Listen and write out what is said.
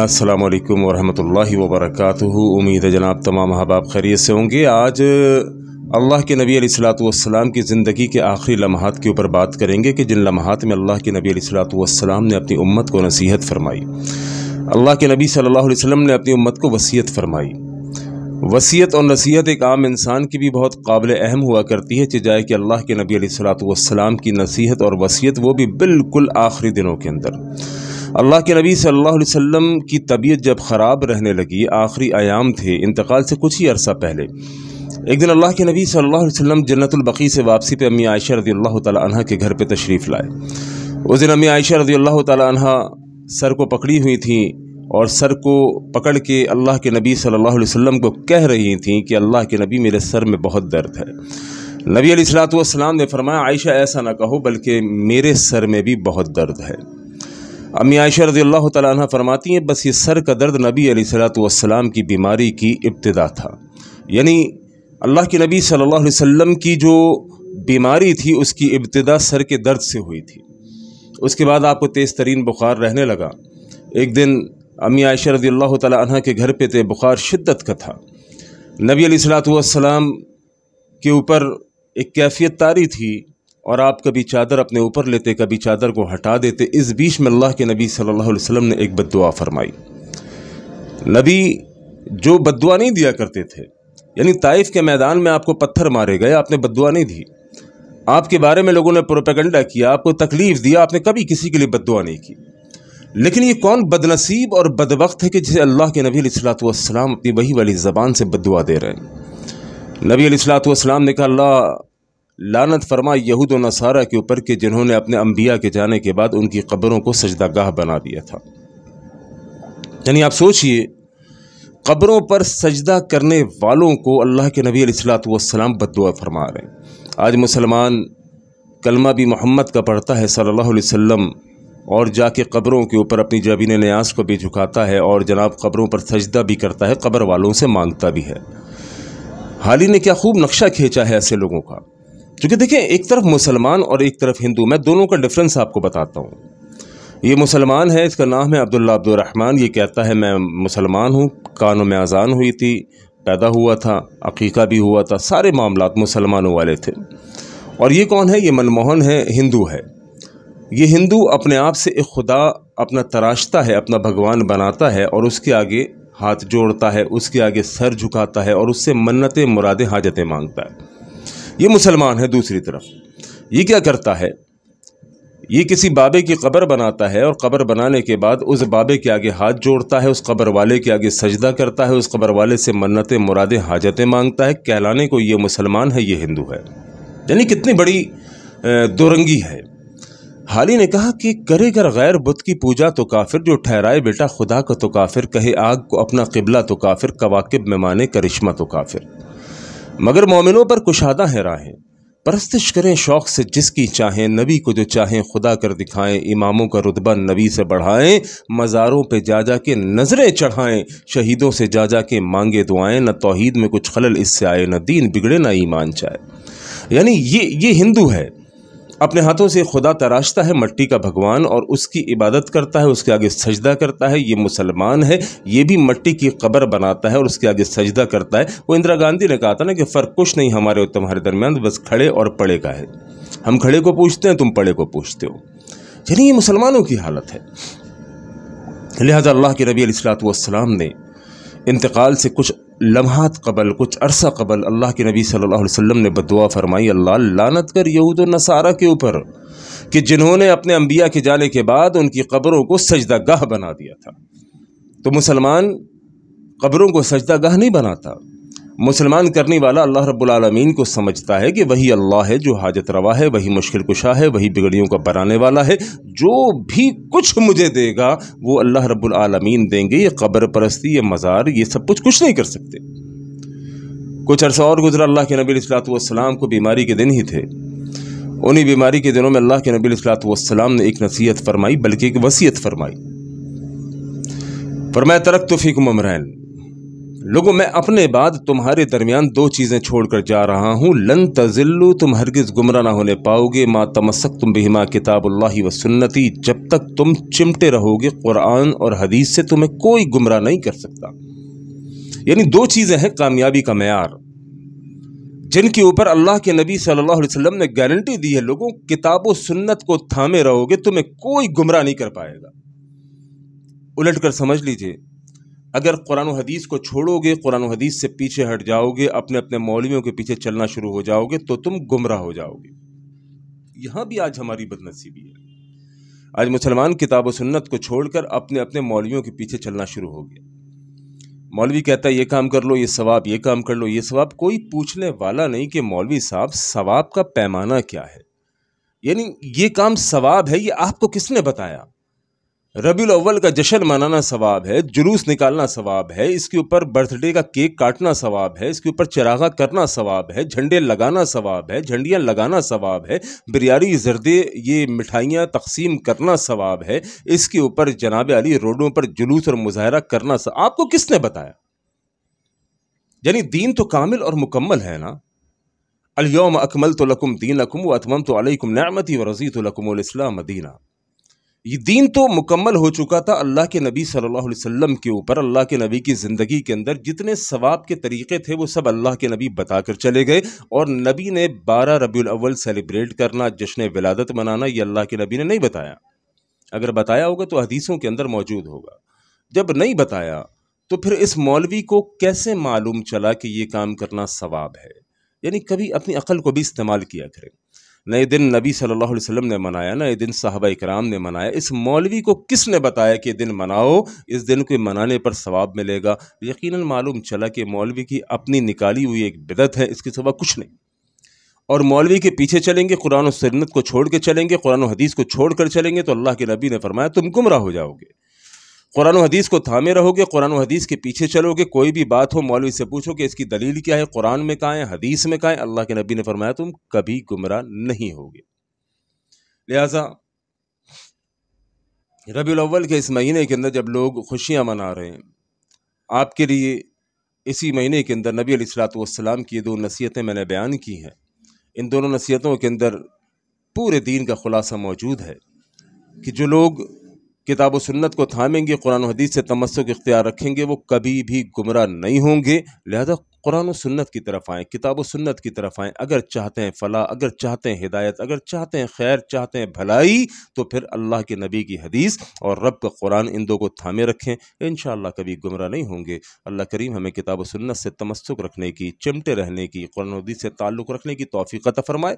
अस्सलामु अलैकुम वरहमतुल्लाहि वबरकातुहू। उम्मीद है जनाब तमाम अहबाब खैरियत से होंगे। आज अल्लाह के नबी अलैहिस्सलातु वस्सलाम की ज़िंदगी के आखिरी लम्हात के ऊपर बात करेंगे कि जिन लम्हात में अल्लाह के नबी अलैहिस्सलातु वस्सलाम ने अपनी उम्मत को नसीहत फरमाई। अल्लाह के नबी सल्लल्लाहु अलैहि वसल्लम ने अपनी उम्मत को वसीयत फरमाई। वसीयत और नसीहत एक आम इंसान की भी बहुत काबिल अहम हुआ करती है, चाहे कि अल्लाह के नबी अलैहिस्सलातु वस्सलाम की नसीहत और वसीयत वो भी बिल्कुल आखिरी दिनों के अंदर। अल्लाह के नबी सल्लल्लाहु अलैहि वसल्लम की तबीयत जब ख़राब रहने लगी, आखिरी अयाम थे, इंतकाल से कुछ ही अरसा पहले, एक दिन अल्लाह के नबी सल्लल्लाहु अलैहि वसल्लम जन्नतुल बकी से वापसी पे अम्मी आयशा रज़ियल्लाहु ताला अन्हा के घर पे तशरीफ़ लाए। उस दिन अम्मी आयशा रज़ियल्लाहु ताला अन्हा सर को पकड़ी हुई थी और सर को पकड़ के अल्लाह के नबी सल्लल्लाहु अलैहि वसल्लम को कह रही थी कि अल्लाह के नबी मेरे सर में बहुत दर्द है। नबी अलैहिस्सलातु वस्सलाम ने फरमाया, आयशा ऐसा ना कहो, बल्कि मेरे सर में भी बहुत दर्द है। अम्मी आयशा रज़ियल्लाहु ताला अन्हा फरमाती हैं, बस ये सर का दर्द नबी अलैहिस्सलातु वस्सलाम की बीमारी की इब्तिदा था। यानी अल्लाह के नबी सल्लल्लाहु अलैहि वसल्लम की जो बीमारी थी उसकी इब्तिदा सर के दर्द से हुई थी। उसके बाद आपको तेज़ तरीन बुखार रहने लगा। एक दिन अम्मी आयशा रज़ियल्लाहु ताला अन्हा के घर पे थे, बुखार शिद्दत का था। नबी अलैहिस्सलातु वस्सलाम के ऊपर एक कैफियत तारी थी और आप कभी चादर अपने ऊपर लेते, कभी चादर को हटा देते। इस बीच में अल्लाह के नबी सल्लल्लाहु अलैहि वसल्लम ने एक बद्दुआ फरमाई। नबी जो बद्दुआ नहीं दिया करते थे, यानी ताइफ के मैदान में आपको पत्थर मारे गए, आपने बद्दुआ नहीं दी। आपके बारे में लोगों ने प्रोपेगेंडा किया, आपको तकलीफ़ दिया, आपने कभी किसी के लिए बद्दुआ नहीं की। लेकिन ये कौन बदनसीब और बदबख्त है कि जिसे अल्लाह के नबी अलैहिस्सलातु वस्सलाम अपनी वही वाली ज़बान से बद्दुआ दे रहे हैं। नबी अलैहिस्सलातु वस्सलाम ने कहा, अल्लाह लानत फरमा यहूद और नसारा के ऊपर कि जिन्होंने अपने अंबिया के जाने के बाद उनकी कब्रों को सजदागाह बना दिया था। यानी आप सोचिए, कब्रों पर सजदा करने वालों को अल्लाह के नबी अलैहिस्सलातु वस्सलाम बद्दुआ फरमा रहे हैं। आज मुसलमान कलमा भी मोहम्मद का पढ़ता है सल्लल्लाहु अलैहि वसल्लम और जाके कब्रों के ऊपर अपनी जाबीन न्यास को भी झुकाता है और जनाब कब्रों पर सजदा भी करता है, कब्र वालों से मांगता भी है। हाल ही ने क्या खूब नक्शा खींचा है ऐसे लोगों का। क्योंकि देखें, एक तरफ मुसलमान और एक तरफ हिंदू, मैं दोनों का डिफरेंस आपको बताता हूँ। ये मुसलमान है, इसका नाम है अब्दुल्ला अब्दुर्रहमान। ये कहता है मैं मुसलमान हूँ, कानों में अजान हुई थी, पैदा हुआ था, अकीका भी हुआ था, सारे मामलात मुसलमानों वाले थे। और ये कौन है? ये मनमोहन है, हिंदू है। ये हिंदू अपने आप से एक खुदा अपना तराशता है, अपना भगवान बनाता है और उसके आगे हाथ जोड़ता है, उसके आगे सर झुकाता है और उससे मन्नतें मुरादें हाजतें मांगता है। ये मुसलमान है। दूसरी तरफ ये क्या करता है? ये किसी बाबे की कब्र बनाता है और कब्र बनाने के बाद उस बाबे के आगे हाथ जोड़ता है, उस कब्र वाले के आगे सजदा करता है, उस कब्र वाले से मन्नतें मुरादें हाजतें मांगता है। कहलाने को ये मुसलमान है, ये हिंदू है। यानी कितनी बड़ी दोरंगी है। हाली ने कहा कि करे कर गैर बुत की पूजा तो काफिर, जो ठहराए बेटा खुदा का तो काफिर, कहे आग को अपना किबला तो काफिर, कवाकिब में माने करिश्मा तो काफिर। मगर मोमिनों पर कुशादा है राहें, परस्तिश करें शौक़ से जिसकी चाहें, नबी को जो चाहें खुदा कर दिखाएं, इमामों का रुतबा नबी से बढ़ाएं, मज़ारों पे जा जा के नज़रें चढ़ाएं, शहीदों से जा जा के मांगे दुआएं, न तौहीद में कुछ खलल इससे आए, न दीन बिगड़े न ईमान चाहे। यानी ये हिंदू है, अपने हाथों से खुदा तराशता है, मट्टी का भगवान, और उसकी इबादत करता है, उसके आगे सजदा करता है। ये मुसलमान है, ये भी मट्टी की कब्र बनाता है और उसके आगे सजदा करता है। वो इंदिरा गांधी ने कहा था ना कि फ़र्क कुछ नहीं हमारे और तुम्हारे दरमियान, बस खड़े और पड़े का है। हम खड़े को पूछते हैं, तुम पड़े को पूछते हो। यानी ये मुसलमानों की हालत है। लिहाजा अल्लाह के नबी अलैहिस्सलातु वस्सलाम ने इंतकाल से कुछ लम्हात कबल, कुछ अरसा कबल अल्लाह के नबी सल्लल्लाहु अलैहि वसल्लम ने बद्दुआ फरमाई, अल्लाह लानत कर यहूद और नसारा के ऊपर कि जिन्होंने अपने अंबिया के जाने के बाद उनकी कब्रों को सजदागाह बना दिया था। तो मुसलमान कब्रों को सजदागाह नहीं बनाता। मुसलमान करने वाला अल्लाह रब्बुल आलमीन को समझता है कि वही अल्लाह है जो हाजत रवा है, वही मुश्किल कुशा है, वही बिगड़ियों का बनाने वाला है। जो भी कुछ मुझे देगा वो अल्लाह रब्बुल आलमीन देंगे। ये कब्र परस्ती, ये मज़ार, ये सब कुछ नहीं कर सकते। कुछ अरसा और गुजरा, अल्लाह के नबी अलैहिस्सलातु वस्सलाम को बीमारी के दिन ही थे। उन्हीं बीमारी के दिनों में अल्लाह के नबी अलैहिस्सलातु वस्सलाम ने एक नसीहत फरमाई, बल्कि एक वसीयत फरमाई। फरमाया तरक्तु फ़ीकुम अमरैन, لوگوں میں اپنے بعد تمہارے درمیان دو چیزیں چھوڑ کر جا رہا ہوں، لن تضلوا، تم ہرگز گمراہ نہ ہونے پاؤ گے، ما تمسکتم بہما کتاب اللہ و سنتی، جب تک تم چمٹے رہو گے قرآن اور حدیث سے تمہیں کوئی گمراہ نہیں کر سکتا۔ یعنی دو چیزیں ہیں کامیابی کا معیار، جن کے اوپر اللہ کے نبی صلی اللہ علیہ وسلم نے گارنٹی دی ہے، لوگوں کتاب و سنت کو تھامے رہو گے تمہیں کوئی گمراہ نہیں کر پائے گا۔ الٹ کر سمجھ لیجئے، اگر قرآن و حدیث کو چھوڑو گے، قرآن و حدیث سے پیچھے ہٹ جاؤ گے، اپنے اپنے مولویوں کے پیچھے چلنا شروع ہو جاؤ گے تو تم گمراہ ہو جاؤ گے۔ یہاں بھی آج ہماری بد نصیبی ہے، آج مسلمان کتاب و سنت کو چھوڑ کر اپنے اپنے مولویوں کے پیچھے چلنا شروع ہو گیا۔ مولوی کہتا ہے یہ کام کر لو، یہ ثواب، یہ کام کر لو، یہ ثواب۔ کوئی پوچھنے والا نہیں کہ مولوی صاحب ثواب کا پیمانہ کیا ہے، یعنی یہ کام ثواب ہے، یہ آپ کو کس نے بتایا؟ ربیع الاول کا جشن منانا ثواب ہے، جلوس نکالنا ثواب ہے، اس کے اوپر برتھ ڈے کا کیک کاٹنا ثواب ہے، اس کے اوپر چراغاں کرنا ثواب ہے، جھنڈے لگانا ثواب ہے، جھنڈیاں لگانا ثواب ہے، بریانی زردے یہ مٹھائیاں تقسیم کرنا ثواب ہے، اس کے اوپر جناب علی روڈوں پر جلوس اور مظاہرہ کرنا ثواب۔ آپ کو کس نے بتایا؟ یعنی دین تو کامل اور مکمل ہے نا۔ الیوم اکملت لکم دینکم واتممت علیکم نعمتی ورضیت لکم الاسلام دینا۔ یہ دین تو مکمل ہو چکا تھا اللہ کے نبی صلی اللہ علیہ وسلم کے اوپر، اللہ کے نبی کی زندگی کے اندر جتنے ثواب کے طریقے تھے وہ سب اللہ کے نبی بتا کر چلے گئے، اور نبی نے 12 ربیع الاول سیلیبریٹ کرنا، جشن ولادت منانا، یہ اللہ کے نبی نے نہیں بتایا۔ اگر بتایا ہوگا تو حدیثوں کے اندر موجود ہوگا، جب نہیں بتایا تو پھر اس مولوی کو کیسے معلوم چلا کہ یہ کام کرنا ثواب ہے؟ یعنی کبھی اپنی عقل کو بھی استعمال کیا کریں۔ نئے دن نبی صلی اللہ علیہ وسلم نے منایا، نئے دن صحابہ کرام نے منایا، اس مولوی کو کس نے بتایا کہ دن مناؤ، اس دن کو منانے پر ثواب ملے گا؟ یقیناً معلوم چلا کہ مولوی کی اپنی نکالی ہوئی ایک بدعت ہے، اس کے سوا کچھ نہیں۔ اور مولوی کے پیچھے چلیں گے، قرآن و سنت کو چھوڑ کے چلیں گے، قرآن و حدیث کو چھوڑ کر چلیں گے تو اللہ کے نبی نے فرمایا تم گمراہ ہو جاؤ گے۔ قرآن و حدیث کو تھامے رہو گے، قرآن و حدیث کے پیچھے چلو گے، کوئی بھی بات ہو مولوی سے پوچھو کہ اس کی دلیل کیا ہے، قرآن میں کہاں ہے، حدیث میں کہاں ہے، اللہ کے نبی نے فرمایا تم کبھی گمراہ نہیں ہوگے۔ لہٰذا ربیع الاول کے اس مہینے کے اندر جب لوگ خوشیاں منا رہے ہیں، آپ کے لیے اسی مہینے کے اندر نبی علیہ الصلوۃ والسلام کی 2 نصیحتیں میں نے بیان کی ہیں۔ ان دونوں نصیحتوں کے اندر پورے دین کا خلاصہ موجود ہے کہ جو لوگ کتاب و سنت کو تھامیں گے، قرآن و حدیث سے تمسک اختیار رکھیں گے، وہ کبھی بھی گمراہ نہیں ہوں گے۔ لہذا قرآن و سنت کی طرف آئیں، کتاب و سنت کی طرف آئیں، اگر چاہتے ہیں فلاح، اگر چاہتے ہیں ہدایت، اگر چاہتے ہیں خیر، چاہتے ہیں بھلائی، تو پھر اللہ کے نبی کی حدیث اور رب کا قرآن، ان دو کو تھامے رکھیں، انشاءاللہ کبھی گمراہ نہیں ہوں گے۔ اللہ کریم ہمیں کتاب و سنت سے تمسک رکھنے کی، چمٹے رہنے کی، قرآن و حدیث سے تعلق رکھنے کی توفیق عطا فرمائے۔